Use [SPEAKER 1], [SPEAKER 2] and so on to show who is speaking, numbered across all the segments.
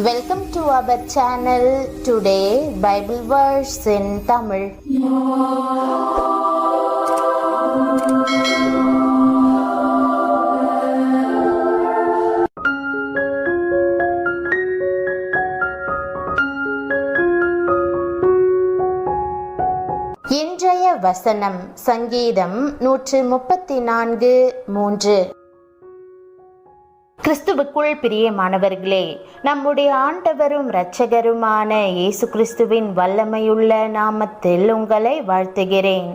[SPEAKER 1] Welcome to our channel. Today Bible verse in Tamil. இன்றைய வசனம் சங்கீதம் 134:3. கிறிஸ்துவுக்குள் பிரியமானவர்களே, நம்முடைய ஆண்டவரும் இரட்சகருமான இயேசு கிறிஸ்துவின் வல்லமையுள்ள நாமத்தில் உங்களை வாழ்த்துகிறேன்.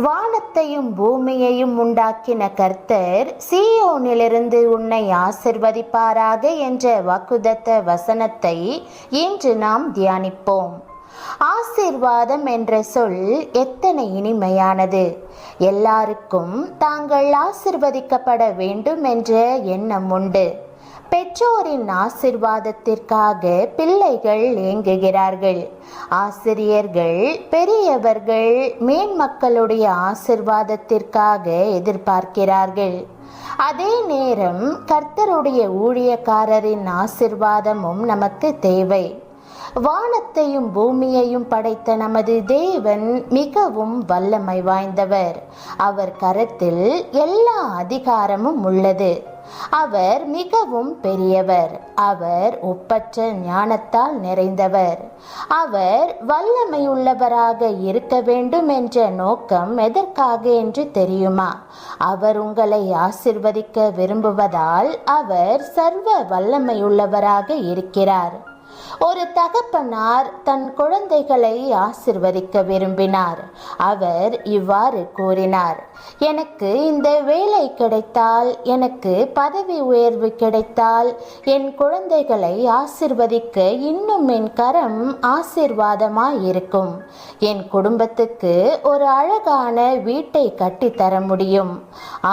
[SPEAKER 1] வானத்தையும் பூமியையும் உண்டாக்கின கர்த்தர் சீயோனிலிருந்து உன்னை ஆசிர்வதிப்பாராக என்ற வாக்குத்தத்த வசனத்தை இன்று நாம் தியானிப்போம். ஆசீர்வாதம் என்ற சொல் எத்தனை இனிமையானது! எல்லாருக்கும் தாங்கள் ஆசிர்வதிக்கப்பட வேண்டும் என்ற எண்ணம் உண்டு. பெற்றோரின் ஆசிர்வாதத்திற்காக பிள்ளைகள் ஏங்குகிறார்கள். ஆசிரியர்கள், பெரியவர்கள் மேன்மக்களுடைய ஆசிர்வாதத்திற்காக எதிர்பார்க்கிறார்கள். அதே நேரம் கர்த்தருடைய ஊழியக்காரரின் ஆசிர்வாதமும் நமக்கு தேவை. வானத்தையும் பூமியையும் படைத்த நமது தேவன் மிகவும் வல்லமை வாய்ந்தவர். அவர் கரத்தில் எல்லா அதிகாரமும் உள்ளது. அவர் மிகவும் பெரியவர். அவர் ஒப்பற்ற ஞானத்தால் நிறைந்தவர். அவர் வல்லமையுள்ளவராக இருக்க வேண்டும் என்ற நோக்கம் எதற்காக என்று தெரியுமா? அவர் உங்களை ஆசிர்வதிக்க விரும்புவதால் அவர் சர்வ வல்லமையுள்ளவராக இருக்கிறார். ஒரு தகப்பனார் தன் குழந்தைகளை ஆசிர்வதிக்க விரும்பினார். அவர் இவ்வாறு கூறினார்: எனக்கு இந்த வேலை கிடைத்தால், எனக்கு பதவி உயர்வு கிடைத்தால், என் குழந்தைகளை ஆசிர்வதிக்க இன்னும் என் கரம் ஆசிர்வாதமாயிருக்கும். என் குடும்பத்துக்கு ஒரு அழகான வீட்டை கட்டித்தர முடியும்.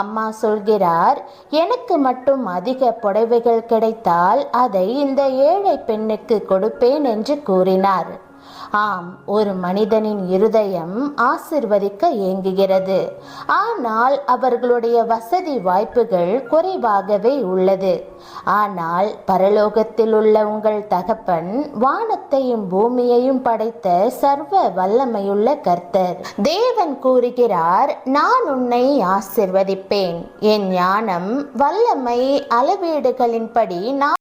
[SPEAKER 1] அம்மா சொல்கிறார், எனக்கு மட்டும் அதிக புடவைகள் கிடைத்தால் அதை இந்த ஏழை பெண்ணுக்கு கொடுப்பேன் என்று கூறினார். ஆம், ஒரு மனிதனின் இருதயம் ஆசிர்வதிக்க ஏங்குகிறது. ஆனால் அவர்களுடைய வசதி வாய்ப்புகள் குறைவாகவே உள்ளது. ஆனால் பரலோகத்தில் உள்ள உங்கள் தகப்பன் வானத்தையும் பூமியையும் படைத்த சர்வ வல்லமையுள்ள கர்த்தர். தேவன் கூறுகிறார், நான் உன்னை ஆசிர்வதிப்பேன். என் ஞானம், வல்லமை அளவீடுகளின்படி நான்